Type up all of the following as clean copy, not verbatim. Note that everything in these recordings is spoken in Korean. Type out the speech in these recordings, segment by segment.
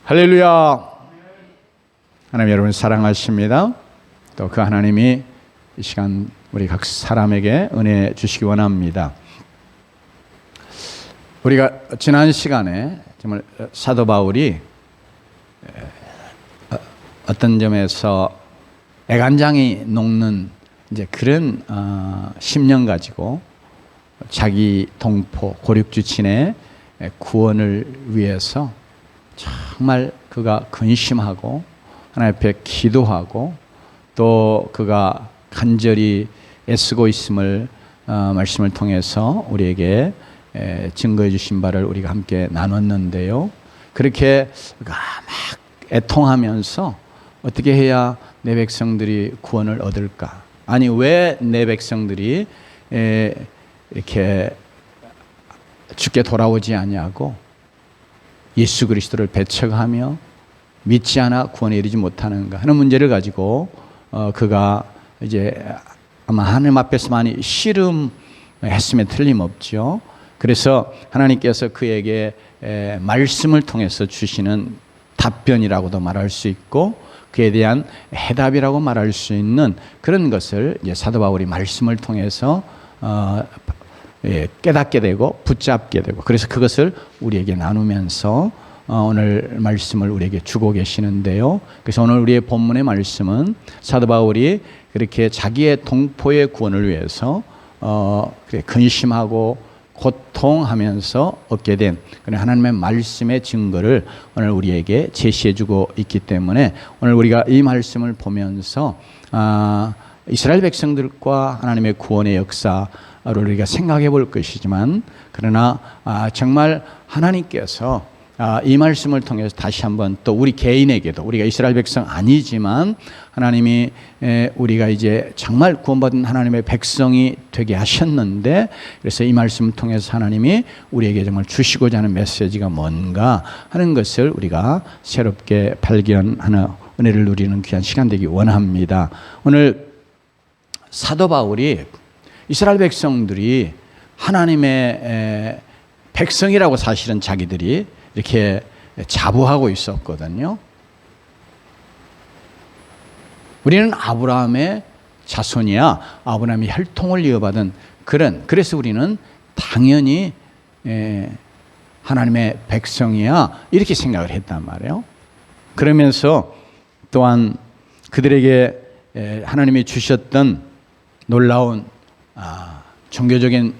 할렐루야. 하나님 여러분 사랑하십니다. 또 그 하나님이 이 시간 우리 각 사람에게 은혜 주시기 원합니다. 우리가 지난 시간에 정말 사도 바울이 어떤 점에서 애간장이 녹는 이제 그런 심령 가지고 자기 동포 고륙주친의 구원을 위해서 정말 그가 근심하고 하나님 앞에 기도하고 또 그가 간절히 애쓰고 있음을 말씀을 통해서 우리에게 증거해 주신 바를 우리가 함께 나눴는데요. 그렇게 막 애통하면서 어떻게 해야 내 백성들이 구원을 얻을까? 아니 왜 내 백성들이 이렇게 주께 돌아오지 아니하고 예수 그리스도를 배척하며 믿지 않아 구원에 이르지 못하는가 하는 문제를 가지고 그가 이제 아마 하나님 앞에서 많이 씨름했으면 틀림없죠. 그래서 하나님께서 그에게 말씀을 통해서 주시는 답변이라고도 말할 수 있고 그에 대한 해답이라고 말할 수 있는 그런 것을 이제 사도 바울이 말씀을 통해서 깨닫게 되고 붙잡게 되고 그래서 그것을 우리에게 나누면서 오늘 말씀을 우리에게 주고 계시는데요. 그래서 오늘 우리의 본문의 말씀은 사도 바울이 그렇게 자기의 동포의 구원을 위해서 근심하고 고통하면서 얻게 된 하나님의 말씀의 증거를 오늘 우리에게 제시해주고 있기 때문에 오늘 우리가 이 말씀을 보면서 이스라엘 백성들과 하나님의 구원의 역사를 우리가 생각해 볼 것이지만 그러나 정말 하나님께서 이 말씀을 통해서 다시 한번 또 우리 개인에게도 우리가 이스라엘 백성 아니지만 하나님이 우리가 이제 정말 구원받은 하나님의 백성이 되게 하셨는데 그래서 이 말씀을 통해서 하나님이 우리에게 정말 주시고자 하는 메시지가 뭔가 하는 것을 우리가 새롭게 발견하는 은혜를 누리는 귀한 시간 되기 원합니다. 오늘 사도 바울이 이스라엘 백성들이 하나님의 백성이라고 사실은 자기들이 이렇게 자부하고 있었거든요. 우리는 아브라함의 자손이야. 아브라함이 혈통을 이어받은 그래서 우리는 당연히 하나님의 백성이야. 이렇게 생각을 했단 말이에요. 그러면서 또한 그들에게 하나님이 주셨던 놀라운 종교적인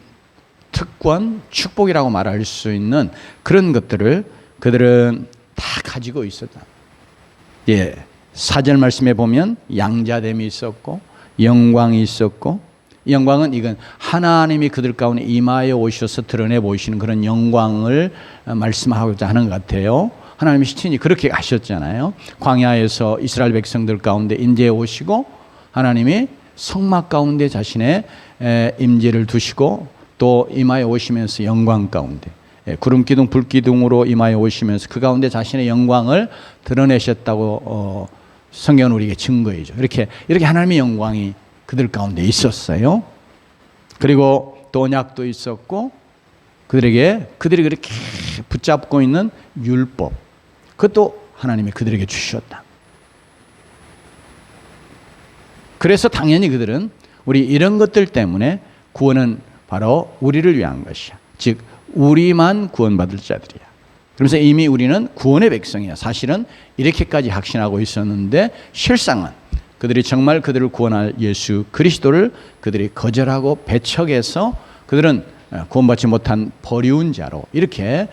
특권, 축복이라고 말할 수 있는 그런 것들을 그들은 다 가지고 있었다. 4절 말씀에 보면 양자됨이 있었고 영광이 있었고 영광은 이건 하나님이 그들 가운데 임하여 오셔서 드러내 보이시는 그런 영광을 말씀하고자 하는 것 같아요. 하나님이 친히 그렇게 하셨잖아요. 광야에서 이스라엘 백성들 가운데 임재해 오시고 하나님이 성막 가운데 자신의 임재를 두시고 또 임하여 오시면서 영광 가운데 구름 기둥 불 기둥으로 임하여 오시면서 그 가운데 자신의 영광을 드러내셨다고 성경은 우리에게 증거해줘. 이렇게 하나님의 영광이 그들 가운데 있었어요. 그리고 또 언약도 있었고 그들이 그렇게 붙잡고 있는 율법 그것도 하나님이 그들에게 주셨다. 그래서 당연히 그들은 우리 이런 것들 때문에 구원은 바로 우리를 위한 것이야. 즉 우리만 구원받을 자들이야. 그러면서 이미 우리는 구원의 백성이야. 사실은 이렇게까지 확신하고 있었는데 실상은 그들이 정말 그들을 구원할 예수 그리스도를 그들이 거절하고 배척해서 그들은 구원받지 못한 버리운 자로 이렇게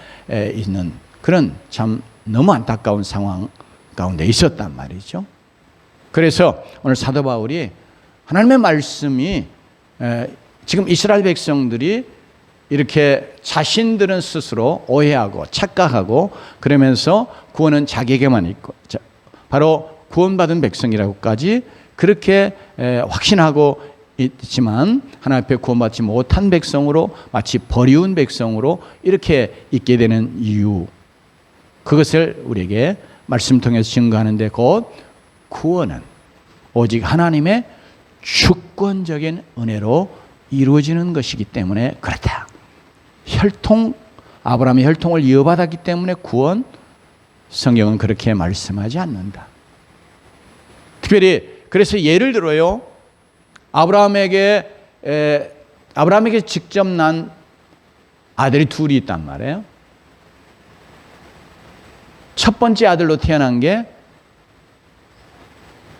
있는 그런 참 너무 안타까운 상황 가운데 있었단 말이죠. 그래서 오늘 사도 바울이 하나님의 말씀이 지금 이스라엘 백성들이 이렇게 자신들은 스스로 오해하고 착각하고 그러면서 구원은 자기에게만 있고 바로 구원받은 백성이라고까지 그렇게 확신하고 있지만 하나님 앞에 구원받지 못한 백성으로 마치 버리운 백성으로 이렇게 있게 되는 이유 그것을 우리에게 말씀 통해서 증거하는데 곧 구원은 오직 하나님의 주권적인 은혜로 이루어지는 것이기 때문에 그렇다. 아브라함이 혈통을 이어받았기 때문에 구원 성경은 그렇게 말씀하지 않는다. 특별히 그래서 예를 들어요. 아브라함에게 직접 난 아들이 둘이 있단 말이에요. 첫 번째 아들로 태어난 게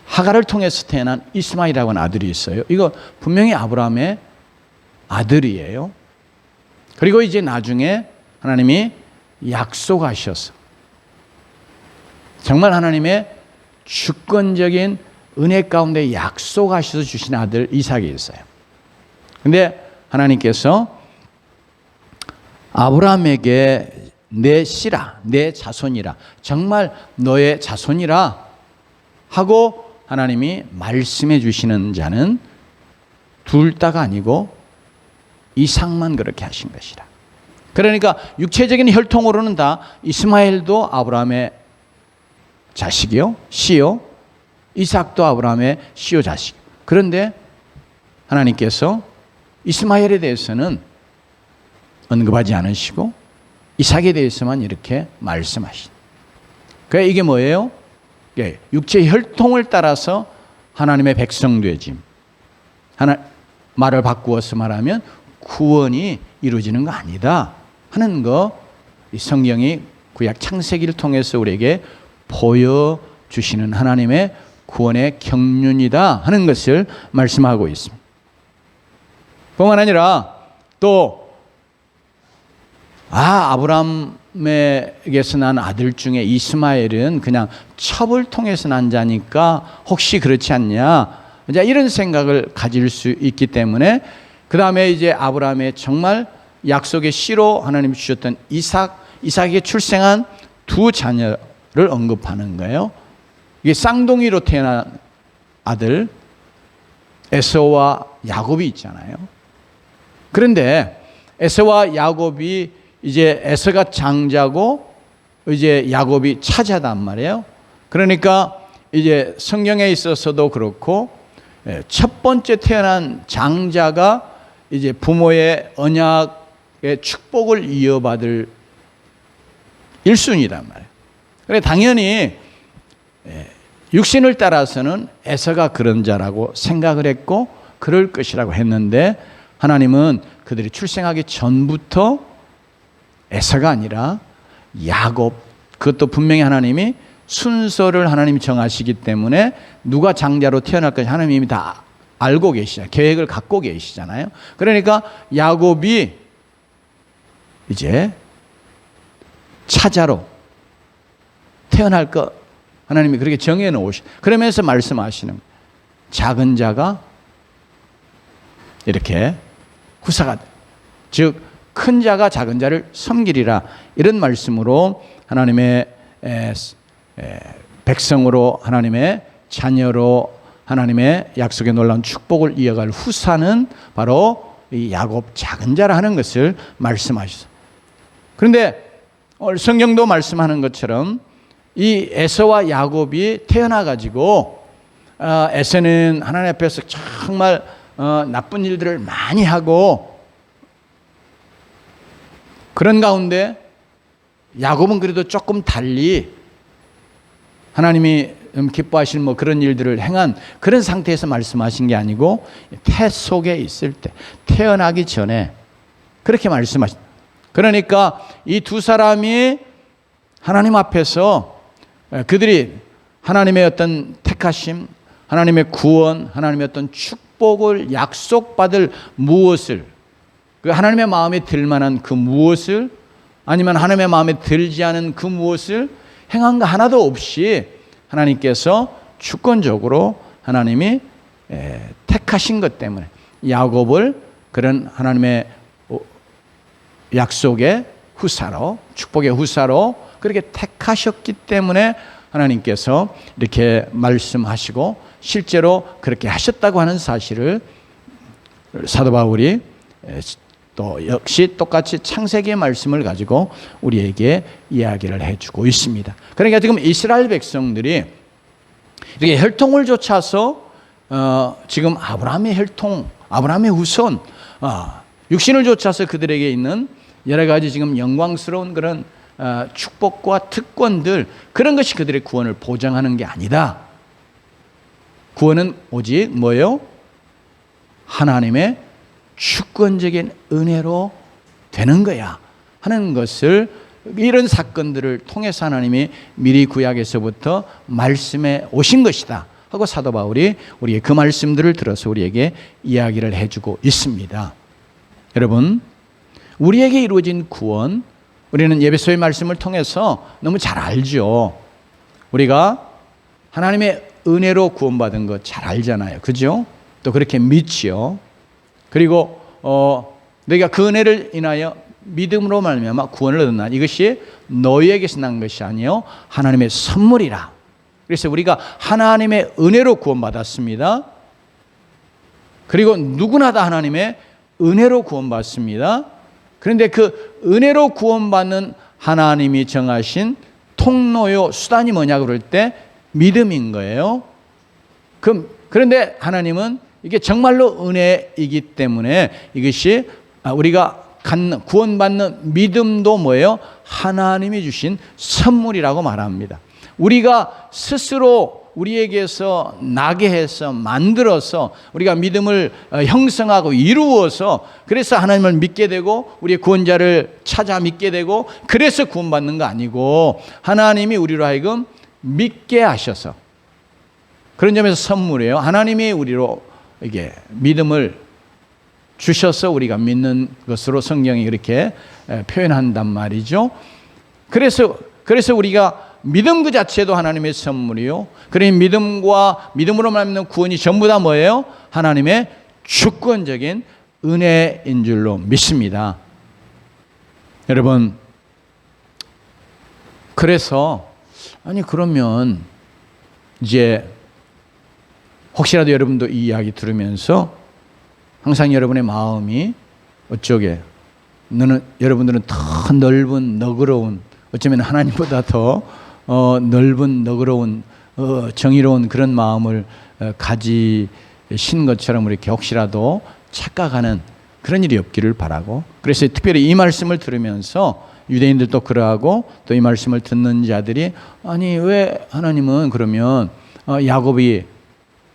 하갈을 통해서 태어난 이스마엘이라고 하는 아들이 있어요. 이거 분명히 아브라함의 아들이에요. 그리고 이제 나중에 하나님이 약속하셔서 정말 하나님의 주권적인 은혜 가운데 약속하셔서 주신 아들 이삭이 있어요. 근데 하나님께서 아브라함에게 내 씨라, 내 자손이라, 정말 너의 자손이라 하고 하나님이 말씀해 주시는 자는 둘 다가 아니고 이삭만 그렇게 하신 것이라. 그러니까 육체적인 혈통으로는 다 이스마엘도 아브라함의 자식이요, 씨요, 이삭도 아브라함의 씨요, 자식. 그런데 하나님께서 이스마엘에 대해서는 언급하지 않으시고 이삭에 대해서만 이렇게 말씀하신. 그러니까 이게 뭐예요? 육체 혈통을 따라서 하나님의 백성 되짐. 말을 바꾸어서 말하면 구원이 이루어지는 거 아니다 하는 거, 이 성경이 구약 창세기를 통해서 우리에게 보여주시는 하나님의 구원의 경륜이다 하는 것을 말씀하고 있습니다. 뿐만 아니라 또 아브라함에게서 난 아들 중에 이스마엘은 그냥 첩을 통해서 난 자니까 혹시 그렇지 않냐, 이제 이런 생각을 가질 수 있기 때문에 그 다음에 이제 아브라함의 정말 약속의 씨로 하나님 주셨던 이삭에게 출생한 두 자녀를 언급하는 거예요. 이게 쌍둥이로 태어난 아들 에서와 야곱이 있잖아요. 그런데 에서와 야곱이 이제 에서가 장자고 이제 야곱이 차자단 말이에요. 그러니까 이제 성경에 있어서도 그렇고 첫 번째 태어난 장자가 이제 부모의 언약의 축복을 이어받을 1순위란 말이에요. 그래 당연히 육신을 따라서는 에서가 그런 자라고 생각을 했고 그럴 것이라고 했는데 하나님은 그들이 출생하기 전부터 에서가 아니라 야곱, 그것도 분명히 하나님이 순서를 하나님이 정하시기 때문에 누가 장자로 태어날 것인지 하나님이 이미 다 알고 계시잖아요. 계획을 갖고 계시잖아요. 그러니까 야곱이 이제 차자로 태어날 것 하나님이 그렇게 정해 놓으시. 그러면서 말씀하시는 작은 자가 이렇게 후사가, 즉 큰 자가 작은 자를 섬기리라, 이런 말씀으로 하나님의 백성으로, 하나님의 자녀로 하나님의 약속의 놀라운 축복을 이어갈 후사는 바로 이 야곱 작은 자라 하는 것을 말씀하셨어요. 그런데 성경도 말씀하는 것처럼 이 에서와 야곱이 태어나 가지고 에서는 하나님 앞에서 정말 나쁜 일들을 많이 하고, 그런 가운데 야곱은 그래도 조금 달리 하나님이 기뻐하실 뭐 그런 일들을 행한 그런 상태에서 말씀하신 게 아니고 태 속에 있을 때, 태어나기 전에 그렇게 말씀하신. 그러니까 이 두 사람이 하나님 앞에서 그들이 하나님의 어떤 택하심, 하나님의 구원, 하나님의 어떤 축복을 약속받을 무엇을, 그 하나님의 마음에 들 만한 그 무엇을, 아니면 하나님의 마음에 들지 않은 그 무엇을 행한 거 하나도 없이 하나님께서 주권적으로 하나님이 택하신 것 때문에 야곱을 그런 하나님의 약속의 후사로, 축복의 후사로 그렇게 택하셨기 때문에 하나님께서 이렇게 말씀하시고 실제로 그렇게 하셨다고 하는 사실을 사도 바울이 또 역시 똑같이 창세기의 말씀을 가지고 우리에게 이야기를 해주고 있습니다. 그러니까 지금 이스라엘 백성들이 이렇게 혈통을 좇아서 지금 아브라함의 혈통, 아브라함의 후손, 육신을 좇아서 그들에게 있는 여러 가지 지금 영광스러운 그런 축복과 특권들, 그런 것이 그들의 구원을 보장하는 게 아니다. 구원은 오직 뭐예요? 하나님의 주권적인 은혜로 되는 거야 하는 것을, 이런 사건들을 통해서 하나님이 미리 구약에서부터 말씀해 오신 것이다 하고 사도 바울이 우리에게 그 말씀들을 들어서 우리에게 이야기를 해주고 있습니다. 여러분, 우리에게 이루어진 구원, 우리는 에베소의 말씀을 통해서 너무 잘 알죠. 우리가 하나님의 은혜로 구원받은 거 잘 알잖아요. 그죠? 또 그렇게 믿지요. 그리고 너희가 그 은혜를 인하여 믿음으로 말미암아 구원을 얻었나, 이것이 너희에게서 난 것이 아니요 하나님의 선물이라. 그래서 우리가 하나님의 은혜로 구원받았습니다. 그리고 누구나 다 하나님의 은혜로 구원받습니다. 그런데 그 은혜로 구원받는 하나님이 정하신 통로요 수단이 뭐냐고 그럴 때 믿음인 거예요. 그런데 하나님은 이게 정말로 은혜이기 때문에 이것이 우리가 갖는 구원받는 믿음도 뭐예요? 하나님이 주신 선물이라고 말합니다. 우리가 스스로 우리에게서 나게 해서 만들어서 우리가 믿음을 형성하고 이루어서 그래서 하나님을 믿게 되고 우리의 구원자를 찾아 믿게 되고 그래서 구원받는 거 아니고, 하나님이 우리로 하여금 믿게 하셔서, 그런 점에서 선물이에요. 하나님이 우리로 이게 믿음을 주셔서 우리가 믿는 것으로 성경이 그렇게 표현한단 말이죠. 그래서 우리가 믿음 그 자체도 하나님의 선물이요. 그러니 믿음으로 말미암는 구원이 전부 다 뭐예요? 하나님의 주권적인 은혜인 줄로 믿습니다. 여러분, 그래서 그러면 이제 혹시라도 여러분도 이 이야기 들으면서 항상 여러분의 마음이 어쩌게, 여러분들은 더 넓은 너그러운, 어쩌면 하나님보다 더 넓은 너그러운 정의로운 그런 마음을 가지신 것처럼 이렇게 혹시라도 착각하는 그런 일이 없기를 바라고, 그래서 특별히 이 말씀을 들으면서 유대인들도 그러하고 또 이 말씀을 듣는 자들이 왜 하나님은 그러면 야곱이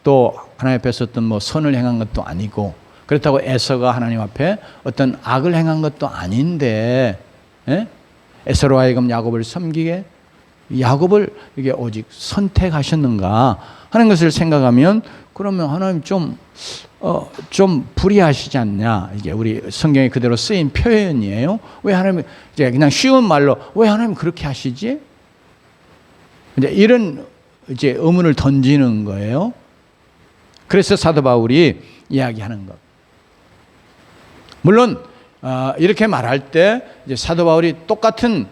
또 하나님 앞에 어떤 선을 행한 것도 아니고 그렇다고 에서가 하나님 앞에 어떤 악을 행한 것도 아닌데 에서로 하여금 야곱을 섬기게 야곱을 이게 오직 선택하셨는가 하는 것을 생각하면, 그러면 하나님 좀 불의하시지 않냐. 이게 우리 성경에 그대로 쓰인 표현이에요. 왜 하나님, 이제 그냥 쉬운 말로 왜 하나님 그렇게 하시지? 이제 이런 이제 의문을 던지는 거예요. 그래서 사도 바울이 이야기하는 것. 물론 이렇게 말할 때 이제 사도 바울이 똑같은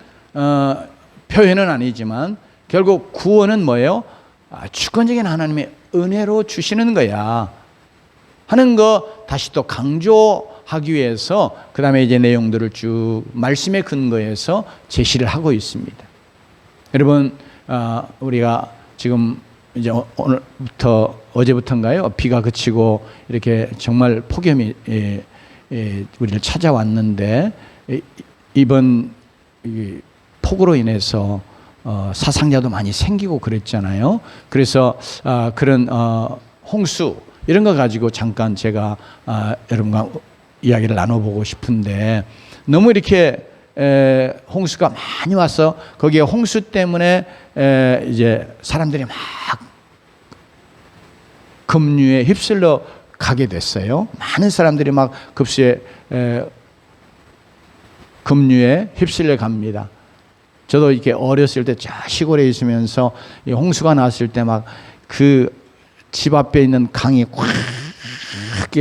표현은 아니지만 결국 구원은 뭐예요? 주권적인 하나님의 은혜로 주시는 거야 하는 거 다시 또 강조하기 위해서 그 다음에 이제 내용들을 쭉 말씀의 근거에서 제시를 하고 있습니다. 여러분, 우리가 지금 이제 오늘부터 어제부터인가요? 비가 그치고 이렇게 정말 폭염이 우리를 찾아왔는데, 이번 폭우로 인해서 사상자도 많이 생기고 그랬잖아요. 그래서 그런 홍수 이런 거 가지고 잠깐 제가 여러분과 이야기를 나눠보고 싶은데, 너무 이렇게 홍수가 많이 와서 거기에 홍수 때문에 이제 사람들이 막 급류에 휩쓸려 가게 됐어요. 많은 사람들이 막 급수에 급류에 휩쓸려 갑니다. 저도 이렇게 어렸을 때 시골에 있으면서 홍수가 났을 때 막 그 집 앞에 있는 강이 꽉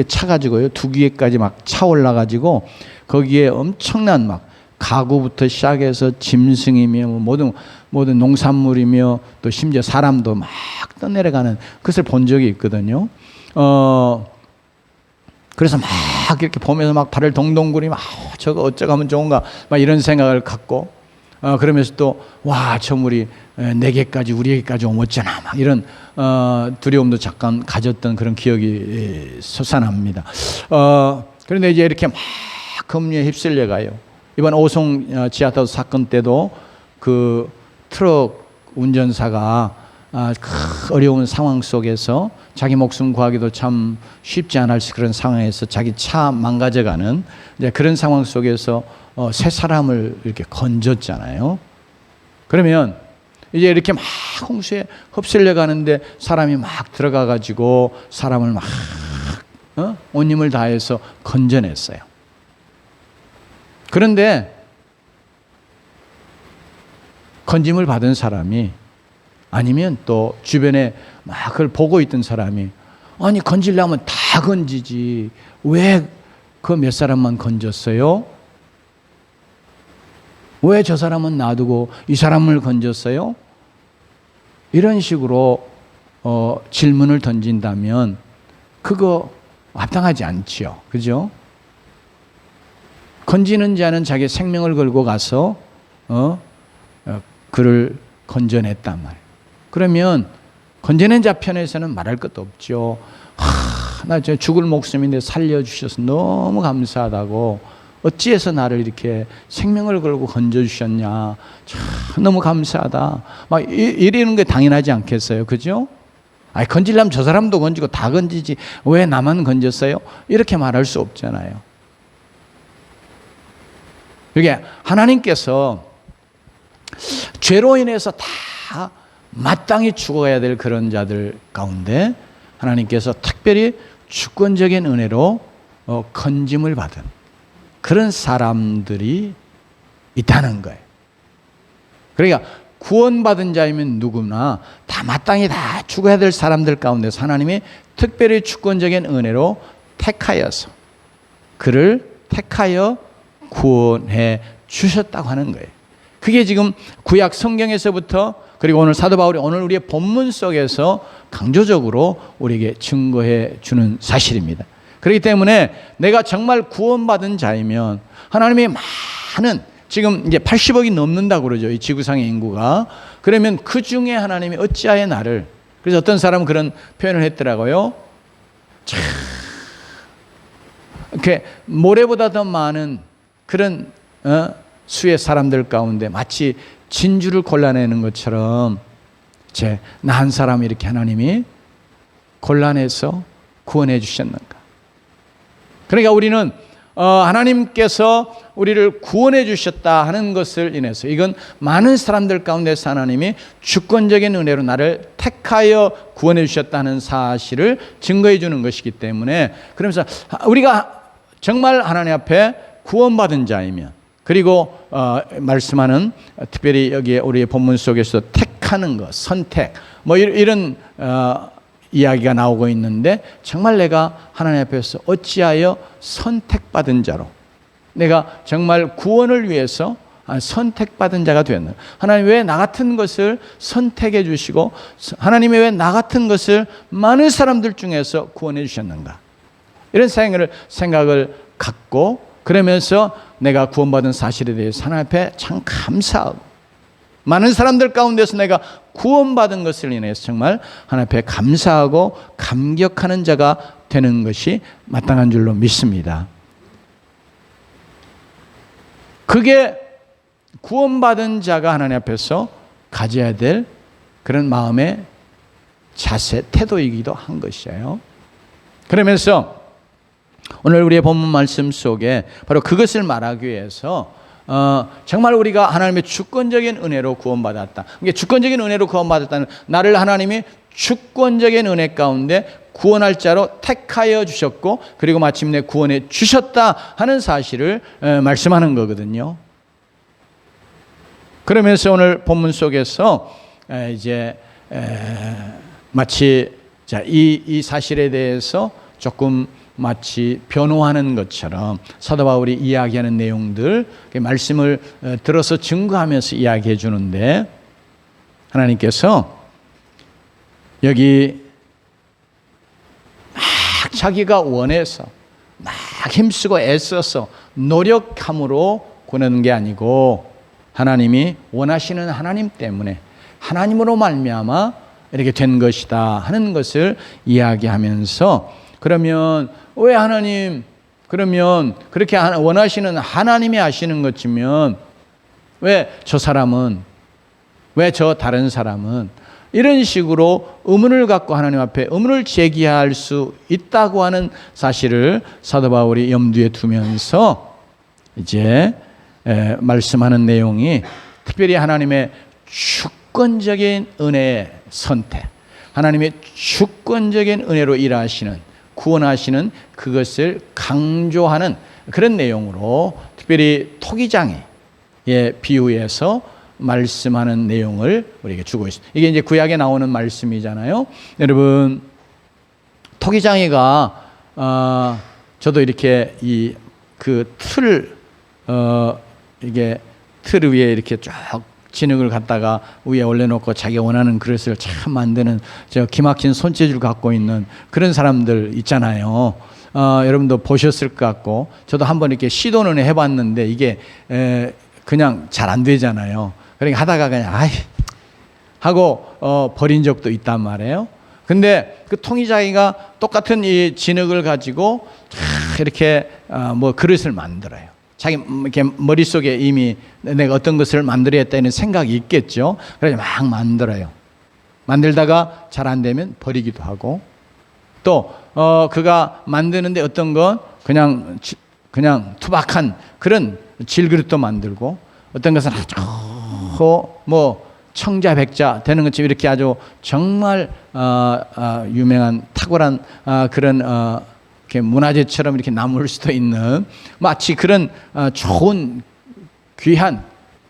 차가지고요, 두 귀에까지 막 차올라가지고 거기에 엄청난 막 가구부터 시작해서 짐승이며 모든 농산물이며 또 심지어 사람도 막 떠내려가는 것을 본 적이 있거든요. 그래서 막 이렇게 보면서 막 발을 동동구리면 저거 어쩌고 하면 좋은가 막 이런 생각을 갖고, 그러면서 또 와, 저 물이 내게까지 우리에게까지 오면 어쩌나 막 이런 두려움도 잠깐 가졌던 그런 기억이 솟아납니다. 그런데 이제 이렇게 막 급류에 휩쓸려 가요. 이번 오송 지하철 사건 때도 그 트럭 운전사가 어려운 상황 속에서 자기 목숨 구하기도 참 쉽지 않을 그런 상황에서 자기 차 망가져가는 그런 상황 속에서 세 사람을 이렇게 건졌잖아요. 그러면 이제 이렇게 막 홍수에 흡슬려 가는데 사람이 막 들어가 가지고 사람을 막 온 힘을 다해서 건져냈어요. 그런데 건짐을 받은 사람이 아니면 또 주변에 막 그걸 보고 있던 사람이 아니 건지려면 다 건지지 왜 그 몇 사람만 건졌어요? 왜 저 사람은 놔두고 이 사람을 건졌어요? 이런 식으로 질문을 던진다면 그거 합당하지 않지요. 그죠? 건지는 자는 자기 생명을 걸고 가서 그를 건져냈단 말이에요. 그러면 건져낸 자 편에서는 말할 것도 없죠. 나 저 죽을 목숨인데 살려주셔서 너무 감사하다고 어찌해서 나를 이렇게 생명을 걸고 건져주셨냐. 참 너무 감사하다. 막 이러는 게 당연하지 않겠어요. 그죠? 아니, 건지려면 저 사람도 건지고 다 건지지 왜 나만 건졌어요? 이렇게 말할 수 없잖아요. 이게 하나님께서 죄로 인해서 다 마땅히 죽어야 될 그런 자들 가운데 하나님께서 특별히 주권적인 은혜로 건짐을 받은 그런 사람들이 있다는 거예요. 그러니까 구원받은 자이면 누구나 다 마땅히 다 죽어야 될 사람들 가운데서 하나님이 특별히 주권적인 은혜로 택하여서 그를 택하여 구원해 주셨다고 하는 거예요. 그게 지금 구약 성경에서부터 그리고 오늘 사도 바울이 오늘 우리의 본문 속에서 강조적으로 우리에게 증거해 주는 사실입니다. 그렇기 때문에 내가 정말 구원받은 자이면 하나님이 많은 지금 이제 80억이 넘는다고 그러죠. 이 지구상의 인구가. 그러면 그 중에 하나님이 어찌하여 나를, 그래서 어떤 사람은 그런 표현을 했더라고요. 참, 이렇게 모래보다 더 많은 그런 수의 사람들 가운데 마치 진주를 골라내는 것처럼 나 한 사람 이렇게 하나님이 골라내서 구원해 주셨는가. 그러니까 우리는 하나님께서 우리를 구원해 주셨다 하는 것을 인해서 이건 많은 사람들 가운데서 하나님이 주권적인 은혜로 나를 택하여 구원해 주셨다는 사실을 증거해 주는 것이기 때문에 그러면서 우리가 정말 하나님 앞에 구원받은 자이면 그리고 말씀하는 특별히 여기에 우리의 본문 속에서 택하는 것, 선택 뭐 이런 이야기가 나오고 있는데 정말 내가 하나님 앞에서 어찌하여 선택받은 자로 내가 정말 구원을 위해서 선택받은 자가 되었나. 하나님 왜 나 같은 것을 선택해 주시고 하나님이 왜 나 같은 것을 많은 사람들 중에서 구원해 주셨는가. 이런 생각을 갖고 그러면서 내가 구원받은 사실에 대해서 하나님 앞에 참 감사하고 많은 사람들 가운데서 내가 구원받은 것을 인해서 정말 하나님 앞에 감사하고 감격하는 자가 되는 것이 마땅한 줄로 믿습니다. 그게 구원받은 자가 하나님 앞에서 가져야 될 그런 마음의 자세, 태도이기도 한 것이에요. 그러면서 오늘 우리의 본문 말씀 속에 바로 그것을 말하기 위해서 정말 우리가 하나님의 주권적인 은혜로 구원받았다. 이게 주권적인 은혜로 구원받았다는 나를 하나님이 주권적인 은혜 가운데 구원할 자로 택하여 주셨고 그리고 마침내 구원해 주셨다 하는 사실을 말씀하는 거거든요. 그러면서 오늘 본문 속에서 이제 마치 이 사실에 대해서 조금 마치 변호하는 것처럼 사도 바울이 이야기하는 내용들 말씀을 들어서 증거하면서 이야기해 주는데 하나님께서 여기 막 자기가 원해서 막 힘쓰고 애써서 노력함으로 구하는 게 아니고 하나님이 원하시는 하나님 때문에 하나님으로 말미암아 이렇게 된 것이다 하는 것을 이야기하면서 그러면 왜 하나님 그러면 그렇게 원하시는 하나님이 하시는 것이면 왜 저 사람은, 왜 저 다른 사람은 이런 식으로 의문을 갖고 하나님 앞에 의문을 제기할 수 있다고 하는 사실을 사도 바울이 염두에 두면서 이제 말씀하는 내용이 특별히 하나님의 주권적인 은혜의 선택, 하나님의 주권적인 은혜로 일하시는, 구원하시는 그것을 강조하는 그런 내용으로 특별히 토기장의 비유에서 말씀하는 내용을 우리에게 주고 있습니다. 이게 이제 구약에 나오는 말씀이잖아요. 여러분, 토기장이가 저도 이렇게 이 그 이게 틀 위에 이렇게 쫙 진흙을 갖다가 위에 올려놓고 자기 원하는 그릇을 참 만드는 저 기막힌 손재주를 갖고 있는 그런 사람들 있잖아요. 여러분도 보셨을 것 같고, 저도 한번 이렇게 시도는 해봤는데 이게 그냥 잘 안 되잖아요. 그러니까 하다가 그냥 하고 버린 적도 있단 말이에요. 근데 그 통이자기가 똑같은 이 진흙을 가지고 이렇게 뭐 그릇을 만들어요. 자기 이렇게 머릿속에 이미 내가 어떤 것을 만들어야겠다는 생각이 있겠죠. 그래서 막 만들어요. 만들다가 잘 안 되면 버리기도 하고, 또 그가 만드는데 어떤 건 그냥 투박한 그런 질그릇도 만들고, 어떤 것은 아주 뭐 청자백자 되는 것처럼 이렇게 아주 정말 유명한 탁월한 그런 이렇게 문화재처럼 이렇게 남을 수도 있는 마치 그런 좋은 귀한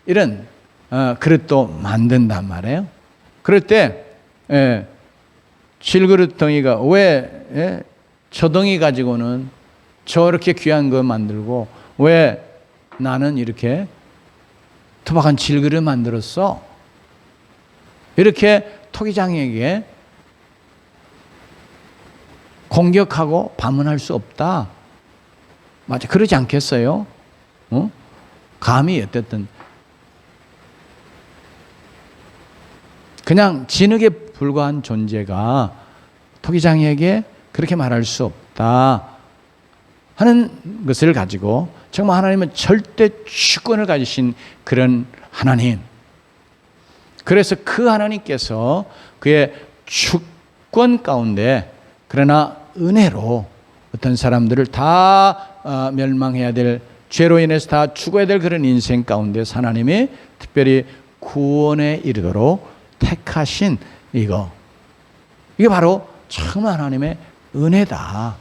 이런 그릇도 만든단 말이에요. 그럴 때 질그릇 덩이가 왜 저 덩이 가지고는 저렇게 귀한 거 만들고 왜 나는 이렇게 투박한 질그릇 만들었어? 이렇게 토기장에게 공격하고 반문할 수 없다. 맞아, 그러지 않겠어요? 감히 어쨌든 그냥 진흙에 불과한 존재가 토기장에게 그렇게 말할 수 없다 하는 것을 가지고 정말 하나님은 절대 주권을 가지신 그런 하나님. 그래서 그 하나님께서 그의 주권 가운데 그러나 은혜로 어떤 사람들을 다 멸망해야 될, 죄로 인해서 다 죽어야 될 그런 인생 가운데 하나님이 특별히 구원에 이르도록 택하신 이게 바로 정말 하나님의 은혜다.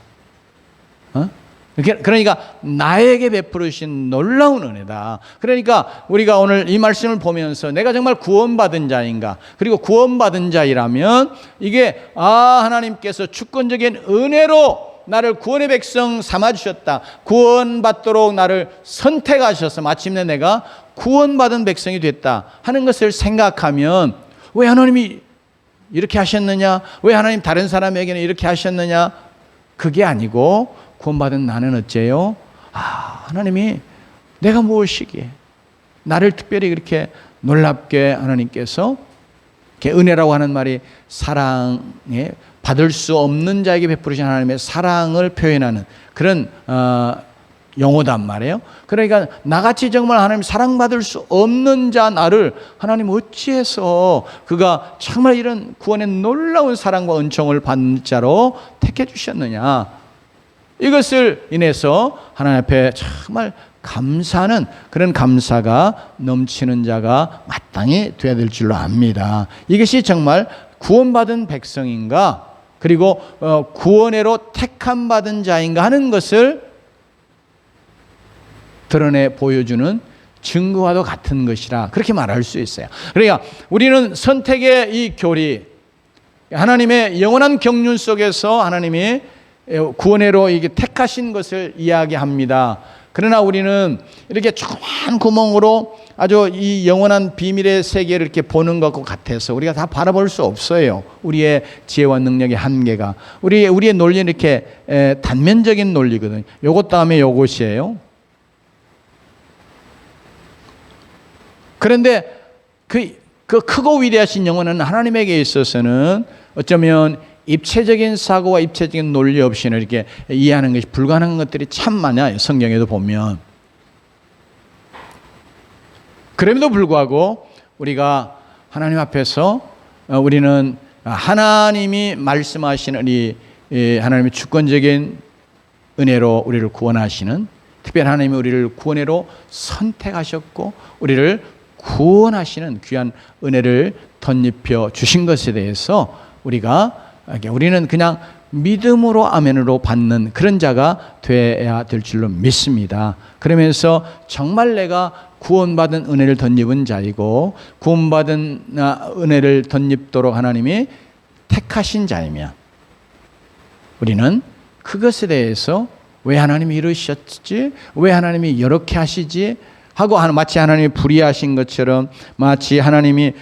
그러니까 나에게 베풀으신 놀라운 은혜다. 그러니까 우리가 오늘 이 말씀을 보면서 내가 정말 구원받은 자인가, 그리고 구원받은 자이라면 이게 하나님께서 주권적인 은혜로 나를 구원의 백성 삼아주셨다, 구원받도록 나를 선택하셔서 마침내 내가 구원받은 백성이 됐다 하는 것을 생각하면, 왜 하나님이 이렇게 하셨느냐, 왜 하나님 다른 사람에게는 이렇게 하셨느냐, 그게 아니고 구원받은 나는 어째요? 하나님이 내가 무엇이기에 나를 특별히 그렇게 놀랍게 하나님께서, 은혜라고 하는 말이 사랑에 받을 수 없는 자에게 베푸신 하나님의 사랑을 표현하는 그런 용어단 말이에요. 그러니까 나같이 정말 하나님 사랑받을 수 없는 자 나를 하나님 어찌해서 그가 정말 이런 구원의 놀라운 사랑과 은총을 받는 자로 택해 주셨느냐, 이것을 인해서 하나님 앞에 정말 감사하는 그런 감사가 넘치는 자가 마땅히 되어야 될 줄로 압니다. 이것이 정말 구원받은 백성인가, 그리고 구원으로 택함 받은 자인가 하는 것을 드러내 보여주는 증거와도 같은 것이라 그렇게 말할 수 있어요. 그러니까 우리는 선택의 이 교리, 하나님의 영원한 경륜 속에서 하나님이 구원으로 이게 택하신 것을 이야기합니다. 그러나 우리는 이렇게 조그만 구멍으로 아주 이 영원한 비밀의 세계를 이렇게 보는 것과 같아서 우리가 다 바라볼 수 없어요. 우리의 지혜와 능력의 한계가, 우리의 논리는 이렇게 단면적인 논리거든요. 요것 다음에 요것이에요. 그런데 그 크고 위대하신 영혼은 하나님에게 있어서는 어쩌면 입체적인 사고와 입체적인 논리 없이는 이렇게 이해하는 것이 불가능한 것들이 참 많아요. 성경에도 보면. 그럼에도 불구하고 우리가 하나님 앞에서 우리는 하나님이 말씀하시는 이 하나님의 주권적인 은혜로 우리를 구원하시는, 특별히 하나님이 우리를 구원으로 선택하셨고 우리를 구원하시는 귀한 은혜를 덧입혀 주신 것에 대해서 우리는 그냥 믿음으로 아멘으로 받는 그런 자가 돼야 될 줄로 믿습니다. 그러면서 정말 내가 구원받은 은혜를 덧입은 자이고 구원받은 은혜를 덧입도록 하나님이 택하신 자이면 우리는 그것에 대해서 왜 하나님이 이러셨지? 왜 하나님이 이렇게 하시지? 하고 마치 하나님이 불의하신 것처럼, 마치 하나님이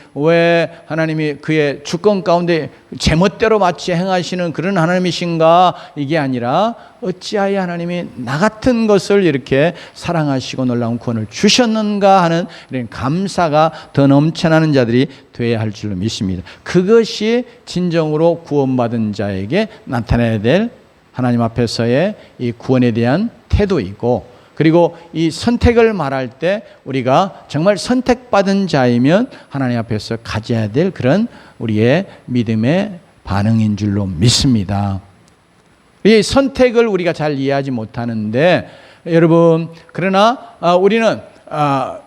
그의 주권 가운데 제멋대로 마치 행하시는 그런 하나님이신가? 이게 아니라 어찌하여 하나님이 나 같은 것을 이렇게 사랑하시고 놀라운 구원을 주셨는가 하는 이런 감사가 더 넘쳐나는 자들이 되어야 할 줄로 믿습니다. 그것이 진정으로 구원받은 자에게 나타나야 될 하나님 앞에서의 이 구원에 대한 태도이고, 그리고 이 선택을 말할 때 우리가 정말 선택받은 자이면 하나님 앞에서 가져야 될 그런 우리의 믿음의 반응인 줄로 믿습니다. 이 선택을 우리가 잘 이해하지 못하는데, 여러분, 그러나 우리는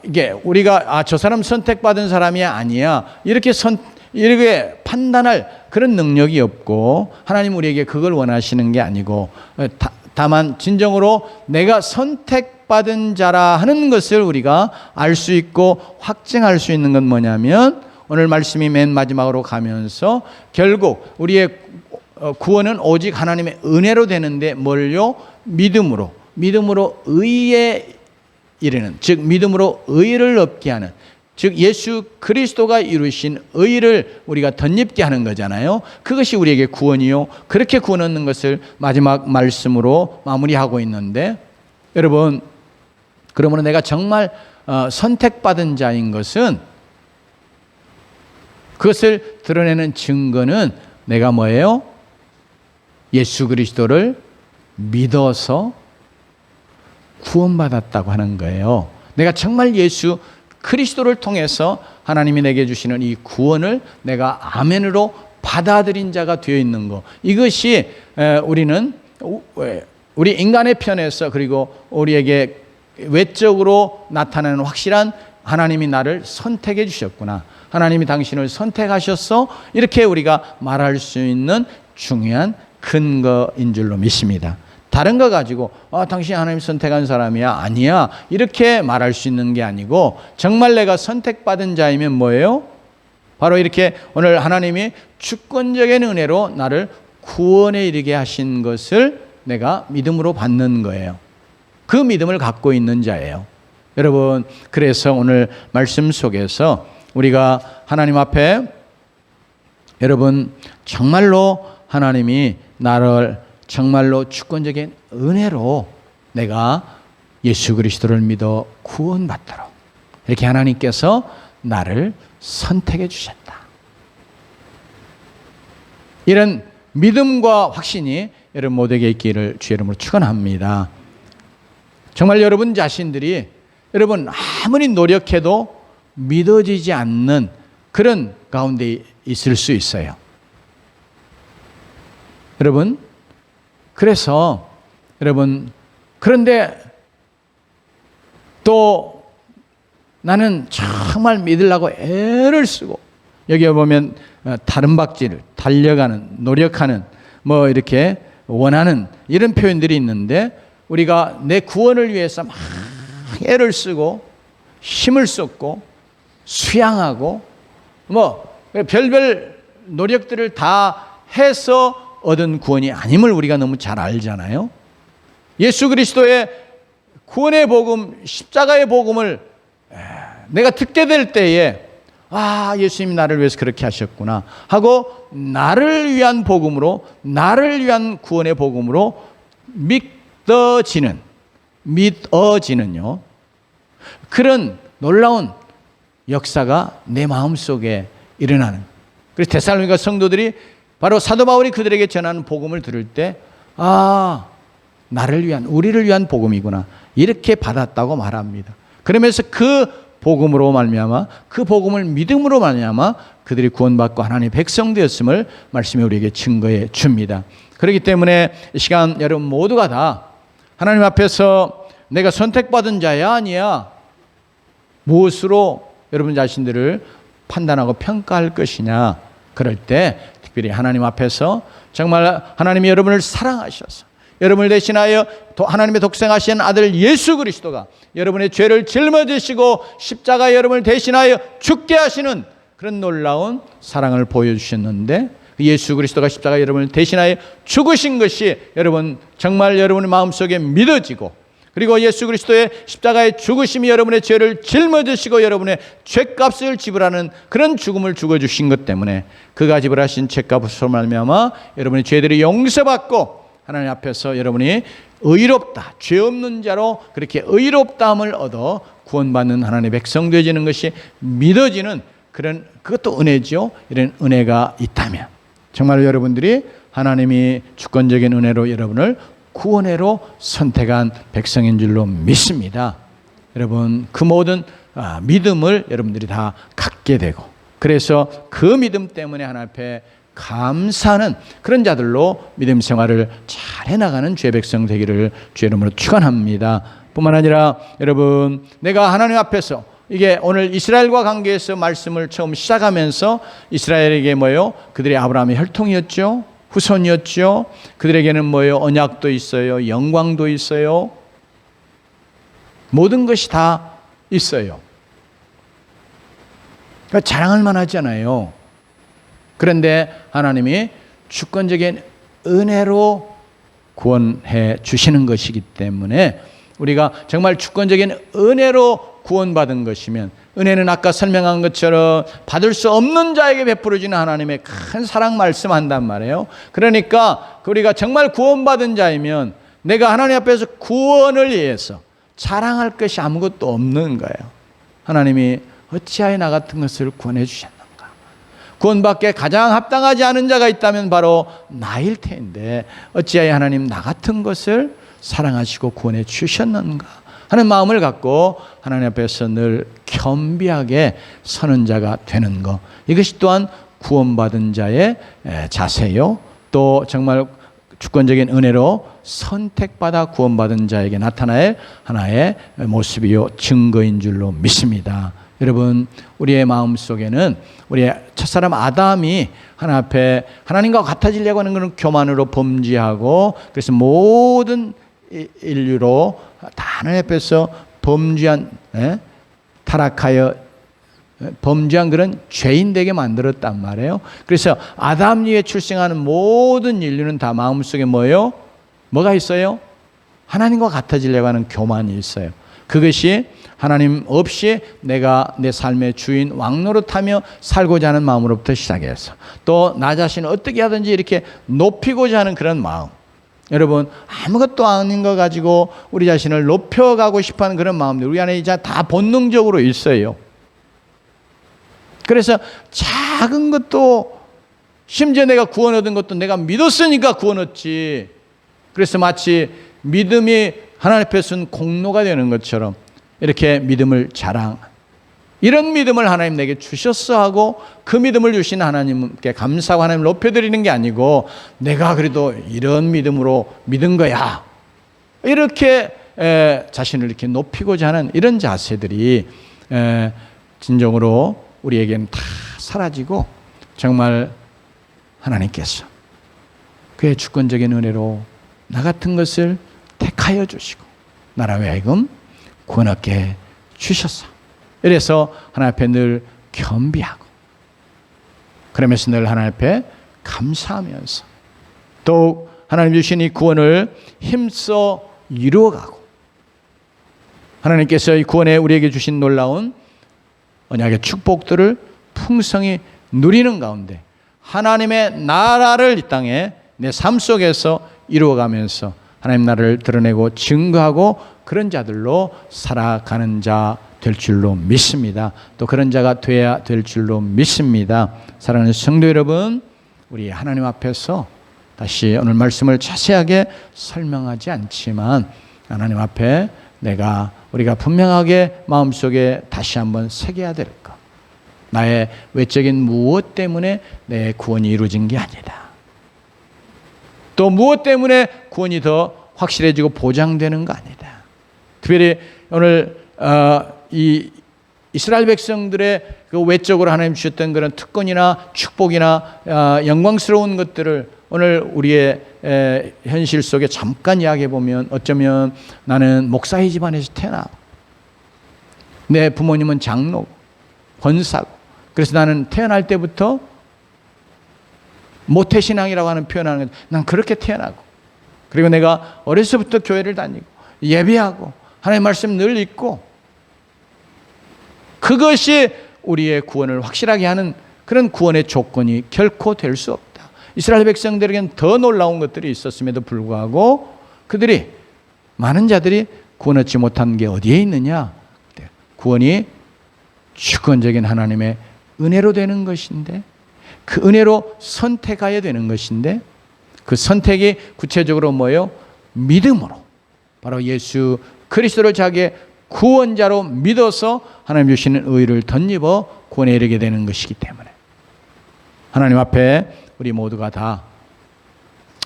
이게 우리가 저 사람 선택받은 사람이 아니야 이렇게 판단할 그런 능력이 없고, 하나님 우리에게 그걸 원하시는 게 아니고, 다만 진정으로 내가 선택받은 자라 하는 것을 우리가 알 수 있고 확증할 수 있는 건 뭐냐면, 오늘 말씀이 맨 마지막으로 가면서 결국 우리의 구원은 오직 하나님의 은혜로 되는데 뭘요? 믿음으로 의에 이르는, 즉 믿음으로 의를 얻게 하는, 즉 예수 그리스도가 이루신 의를 우리가 덧입게 하는 거잖아요. 그것이 우리에게 구원이요. 그렇게 구원 얻는 것을 마지막 말씀으로 마무리하고 있는데, 여러분, 그러므로 내가 정말 선택받은 자인 것은, 그것을 드러내는 증거는 내가 뭐예요? 예수 그리스도를 믿어서 구원받았다고 하는 거예요. 내가 정말 예수 그리스도를 통해서 하나님이 내게 주시는 이 구원을 내가 아멘으로 받아들인 자가 되어 있는 것, 이것이 우리 인간의 편에서, 그리고 우리에게 외적으로 나타나는 확실한 하나님이 나를 선택해 주셨구나, 하나님이 당신을 선택하셨어, 이렇게 우리가 말할 수 있는 중요한 근거인 줄로 믿습니다. 다른 거 가지고 당신이 하나님 선택한 사람이야, 아니야, 이렇게 말할 수 있는 게 아니고, 정말 내가 선택받은 자이면 뭐예요? 바로 이렇게 오늘 하나님이 주권적인 은혜로 나를 구원에 이르게 하신 것을 내가 믿음으로 받는 거예요. 그 믿음을 갖고 있는 자예요. 여러분, 그래서 오늘 말씀 속에서 우리가 하나님 앞에, 여러분, 정말로 하나님이 나를 정말로 주권적인 은혜로 내가 예수 그리스도를 믿어 구원받도록 이렇게 하나님께서 나를 선택해 주셨다. 이런 믿음과 확신이 여러분 모두에게 있기를 주의 이름으로 축원합니다. 정말 여러분 자신들이, 여러분 아무리 노력해도 믿어지지 않는 그런 가운데 있을 수 있어요. 여러분, 그래서 여러분, 그런데 또 나는 정말 믿으려고 애를 쓰고, 여기 보면 다른 박질을 달려가는, 노력하는, 뭐 이렇게 원하는 이런 표현들이 있는데, 우리가 내 구원을 위해서 막 애를 쓰고 힘을 쏟고 수양하고 뭐 별별 노력들을 다 해서 얻은 구원이 아님을 우리가 너무 잘 알잖아요. 예수 그리스도의 구원의 복음, 십자가의 복음을 내가 듣게 될 때에, 예수님이 나를 위해서 그렇게 하셨구나 하고, 나를 위한 복음으로, 나를 위한 구원의 복음으로 믿어지는요, 그런 놀라운 역사가 내 마음속에 일어나는. 그래서 데살로니가 성도들이 바로 사도 바울이 그들에게 전하는 복음을 들을 때 나를 위한, 우리를 위한 복음이구나, 이렇게 받았다고 말합니다. 그러면서 그 복음으로 말미암아, 그 복음을 믿음으로 말미암아 그들이 구원받고 하나님의 백성 되었음을 말씀이 우리에게 증거해 줍니다. 그렇기 때문에 이 시간 여러분 모두가 다 하나님 앞에서 내가 선택받은 자야 아니야, 무엇으로 여러분 자신들을 판단하고 평가할 것이냐, 그럴 때 특별히 하나님 앞에서 정말 하나님이 여러분을 사랑하셔서 여러분을 대신하여 하나님의 독생하신 아들 예수 그리스도가 여러분의 죄를 짊어지시고 십자가에 여러분을 대신하여 죽게 하시는 그런 놀라운 사랑을 보여주셨는데, 예수 그리스도가 십자가에 여러분을 대신하여 죽으신 것이 여러분 정말 여러분의 마음속에 믿어지고, 그리고 예수 그리스도의 십자가의 죽으심이 여러분의 죄를 짊어지시고 여러분의 죄값을 지불하는 그런 죽음을 죽어주신 것 때문에, 그가 지불하신 죄값으로 말미암아 여러분의 죄들이 용서받고 하나님 앞에서 여러분이 의롭다, 죄 없는 자로 그렇게 의롭다함을 얻어 구원받는 하나님의 백성 되어지는 것이 믿어지는 그런, 그것도 은혜죠. 이런 은혜가 있다면 정말 여러분들이 하나님이 주권적인 은혜로 여러분을 구원해로 선택한 백성인 줄로 믿습니다. 여러분 그 모든 믿음을 여러분들이 다 갖게 되고, 그래서 그 믿음 때문에 하나님 앞에 감사하는 그런 자들로 믿음 생활을 잘 해나가는 주의 백성 되기를 주의 이름으로 축원합니다. 뿐만 아니라 여러분, 내가 하나님 앞에서, 이게 오늘 이스라엘과 관계에서 말씀을 처음 시작하면서 이스라엘에게 뭐예요? 그들이 아브라함의 혈통이었죠, 후손이었죠. 그들에게는 뭐예요? 언약도 있어요, 영광도 있어요, 모든 것이 다 있어요. 그러니까 자랑할 만하잖아요. 그런데 하나님이 주권적인 은혜로 구원해 주시는 것이기 때문에, 우리가 정말 주권적인 은혜로 구원받은 것이면, 은혜는 아까 설명한 것처럼 받을 수 없는 자에게 베풀어지는 하나님의 큰 사랑 말씀한단 말이에요. 그러니까 우리가 정말 구원받은 자이면 내가 하나님 앞에서 구원을 위해서 자랑할 것이 아무것도 없는 거예요. 하나님이 어찌하여 나 같은 것을 구원해 주셨는가. 구원받기에 가장 합당하지 않은 자가 있다면 바로 나일 텐데, 어찌하여 하나님 나 같은 것을 사랑하시고 구원해 주셨는가 하는 마음을 갖고 하나님 앞에서 늘 겸비하게 서는 자가 되는 것, 이것이 또한 구원받은 자의 자세요. 또 정말 주권적인 은혜로 선택받아 구원받은 자에게 나타날 하나의 모습이요 증거인 줄로 믿습니다. 여러분, 우리의 마음속에는 우리의 첫사람 아담이 하나님 앞에 하나님과 같아지려고 하는 그런 교만으로 범죄하고, 그래서 모든 인류로 다 하나님 앞에서 범죄한, 타락하여 범죄한 그런 죄인 되게 만들었단 말이에요. 그래서 아담 위에 출생하는 모든 인류는 다 마음속에 뭐예요? 뭐가 있어요? 하나님과 같아지려고 하는 교만이 있어요. 그것이 하나님 없이 내가 내 삶의 주인 왕노릇하며 살고자 하는 마음으로부터 시작해서, 또 나 자신을 어떻게 하든지 이렇게 높이고자 하는 그런 마음, 여러분 아무것도 아닌 거 가지고 우리 자신을 높여가고 싶어하는 그런 마음들 우리 안에 이제 다 본능적으로 있어요. 그래서 작은 것도, 심지어 내가 구원 얻은 것도 내가 믿었으니까 구원 얻지, 그래서 마치 믿음이 하나님 앞에서는 공로가 되는 것처럼 이렇게 믿음을 자랑, 이런 믿음을 하나님 내게 주셨어 하고 그 믿음을 주신 하나님께 감사하고 하나님을 높여드리는 게 아니고, 내가 그래도 이런 믿음으로 믿은 거야, 이렇게 자신을 이렇게 높이고자 하는 이런 자세들이 진정으로 우리에게는 다 사라지고, 정말 하나님께서 그의 주권적인 은혜로 나 같은 것을 택하여 주시고 나라 하여금 구원 얻게 주셨어. 이래서 하나님 앞에 늘 겸비하고, 그러면서 늘 하나님 앞에 감사하면서 또 하나님 주신 이 구원을 힘써 이루어가고, 하나님께서 이 구원에 우리에게 주신 놀라운 언약의 축복들을 풍성히 누리는 가운데 하나님의 나라를 이 땅에 내 삶 속에서 이루어가면서 하나님 나라를 드러내고 증거하고 그런 자들로 살아가는 자 될 줄로 믿습니다. 또 그런 자가 되어야 될 줄로 믿습니다. 사랑하는 성도 여러분, 우리 하나님 앞에서 다시 오늘 말씀을 자세하게 설명하지 않지만 하나님 앞에 우리가 분명하게 마음속에 다시 한번 새겨야 될 것. 나의 외적인 무엇 때문에 내 구원이 이루어진 게 아니다. 또 무엇 때문에 구원이 더 확실해지고 보장되는 거 아니다. 특별히 오늘 이 이스라엘 백성들의 그 외적으로 하나님 주셨던 그런 특권이나 축복이나 영광스러운 것들을 오늘 우리의 현실 속에 잠깐 이야기해 보면 어쩌면 나는 목사의 집안에서 태어나고 내 부모님은 장로고 권사고 그래서 나는 태어날 때부터 모태신앙이라고 하는 표현하는 건 난 그렇게 태어나고 그리고 내가 어려서부터 교회를 다니고 예배하고 하나님의 말씀 늘 읽고 그것이 우리의 구원을 확실하게 하는 그런 구원의 조건이 결코 될 수 없다. 이스라엘 백성들에게는 더 놀라운 것들이 있었음에도 불구하고 그들이 많은 자들이 구원 얻지 못한 게 어디에 있느냐? 구원이 주권적인 하나님의 은혜로 되는 것인데 그 은혜로 선택하여야 되는 것인데 그 선택이 구체적으로 뭐예요? 믿음으로 바로 예수 그리스도를 자기의 구원자로 믿어서 하나님 주시는 의를 덧입어 구원에 이르게 되는 것이기 때문에 하나님 앞에 우리 모두가 다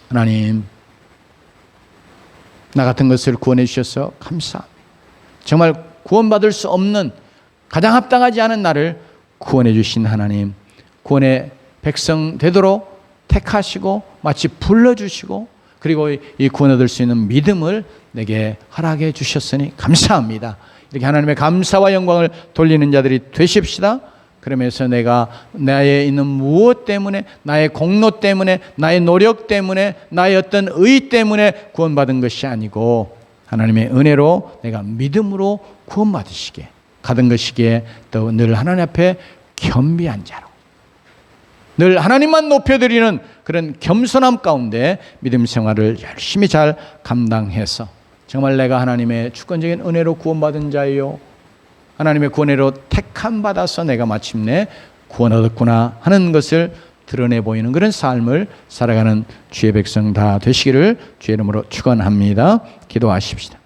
하나님 나 같은 것을 구원해 주셔서 감사합니다. 정말 구원받을 수 없는 가장 합당하지 않은 나를 구원해 주신 하나님 구원의 백성 되도록 택하시고 마치 불러주시고 그리고 이 구원 얻을 수 있는 믿음을 내게 허락해 주셨으니 감사합니다. 이렇게 하나님의 감사와 영광을 돌리는 자들이 되십시다. 그러면서 내가 나의 있는 무엇 때문에 나의 공로 때문에 나의 노력 때문에 나의 어떤 의 때문에 구원받은 것이 아니고 하나님의 은혜로 내가 믿음으로 구원받으시게 가던 것이기에 또 늘 하나님 앞에 겸비한 자로 늘 하나님만 높여드리는 그런 겸손함 가운데 믿음 생활을 열심히 잘 감당해서 정말 내가 하나님의 주권적인 은혜로 구원받은 자요 하나님의 구원으로 택함 받아서 내가 마침내 구원 얻었구나 하는 것을 드러내 보이는 그런 삶을 살아가는 주의 백성 다 되시기를 주의 이름으로 축원합니다. 기도하십시다.